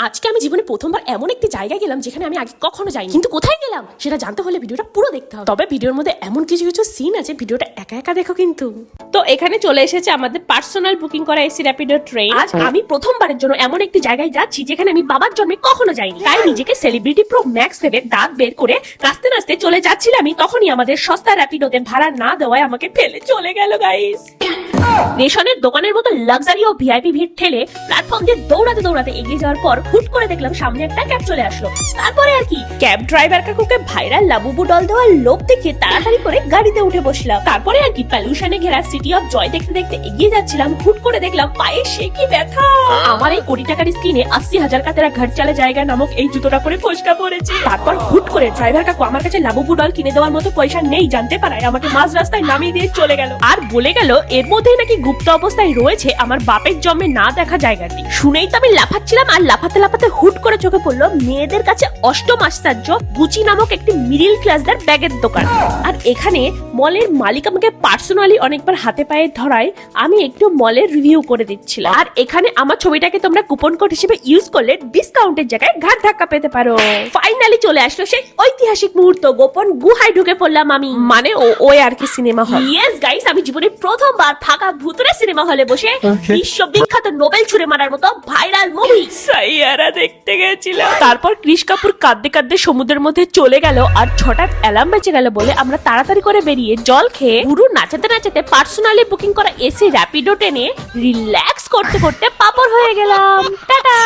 আজকে আমি জীবনে প্রথমবার এমন একটি জায়গায় গেলাম যেখানে আমি আগে কখনো যাইনি, কিন্তু কোথায় গেলাম সেটা জানতে হলে ভিডিওটা পুরো দেখতে হবে। তবে ভিডিওর মধ্যে এমন কিছু কিছু সিন আছে, ভিডিওটা একা একা দেখো কিন্তু। তো এখানে চলে এসেছে আমাদের পার্সোনাল বুকিং করা এসি র্যাপিডো ট্রেন। আজ আমি প্রথমবারের জন্য এমন একটি জায়গায় যাচ্ছি যেখানে আমি বাবার জন্মে কখনো যাইনি। তাই নিজেকে সেলিব্রিটি প্রো ম্যাক্স ভেবে দাঁত বের করে নাচতে নাচতে চলে যাচ্ছিলামই, তখনই আমাদের সস্তা র্যাপিডোতে ভাড়া না দেওয়ায় আমাকে ফেলে চলে গেল গাইস। রেশনের দোকানের মতো লাক্সারি ও ভিআইপি ভিড় ঠেলে প্ল্যাটফর্ম দিয়ে দৌড়াতে দৌড়াতে এগিয়ে যাওয়ার পর হুট করে দেখলাম সামনে একটা ক্যাব চলে আসলো। তারপরে আর কি, ক্যাব ড্রাইভার কাকুকে ভাইরাল লাবুবু ডল দেওয়ার লোভ দেখে তাড়াতাড়ি করে গাড়িতে উঠে বসলাম। তারপরে আর কি, পলিউশনে ঘেরা সিটি অফ জয় দেখতে দেখতে এগিয়ে যাচ্ছিলাম। হুট করে দেখলাম পায়ে সে কি ব্যথা। আমার এই কোটি টাকার স্ক্রিনে 80,000 का तेरा घर चले जाएगा নামক এই জুতোটা পরে ফসকা পড়েছে। তারপর হুট করে ড্রাইভার কাকু আমার কাছে লাবুবু ডল কিনে দেওয়ার মতো পয়সা নেই জানতে পারায় আমাকে মাঝ রাস্তায় নামিয়ে দিয়ে চলে গেল। আর বলে গেল এর মধ্যেই নাকি গুপ্ত অবস্থায় রয়েছে আমার বাপের জন্মে না দেখা জায়গাটি। শুনেই তো আমি লাফাচ্ছিলাম, আর লাফাতে লাফাতে হুট করে চোখে পড়লো মেয়েদের কাছে অষ্টম আশ্চর্য গুচি নামক একটি মিডিল ক্লাসদের ব্যাগের দোকান। আর এখানে মলের মালিক আমাকে পার্সোনালি অনেকবার হাতে পায়ে ধরায় আমি একটু মলের রিভিউ করে দিচ্ছিলাম। আর এখানে আমার ছবিটাকে তোমরা কুপন কোড হিসেবে ইউজ করলে ডিসকাউন্টের জায়গায় ঘাট ধাক্কা পেতে পারো। ফাইনালি চলে আসলো সেই ঐতিহাসিক মুহূর্ত, গোপন গুহায় ঢুকে পড়লাম আমি, মানে ওই আর কি সিনেমা হল। ইয়েস গাইস, আমি জীবনে প্রথমবার ফাঁকা ভুতুরে সিনেমা হলে বসে বিশ্ববিখ্যাত নোবেল ছুড়ে মারার মতো ভাইরাল মুভি সাইয়ারা দেখতে গেছিলাম। তারপর কৃষ কাপুর কাঁদতে কাঁদতে সমুদ্রের মধ্যে চলে গেল, আর হঠাৎ অ্যালার্ম বেজে গেল বলে আমরা তাড়াতাড়ি করে বেরিয়ে জল খেয়ে পুরো নাচাতে নাচাতে পার্সোনালি বুকিং করা এসি র্যাপিডো টেনে রিল্যাক্স করতে করতে পাপড় হয়ে গেলাম। টাটা।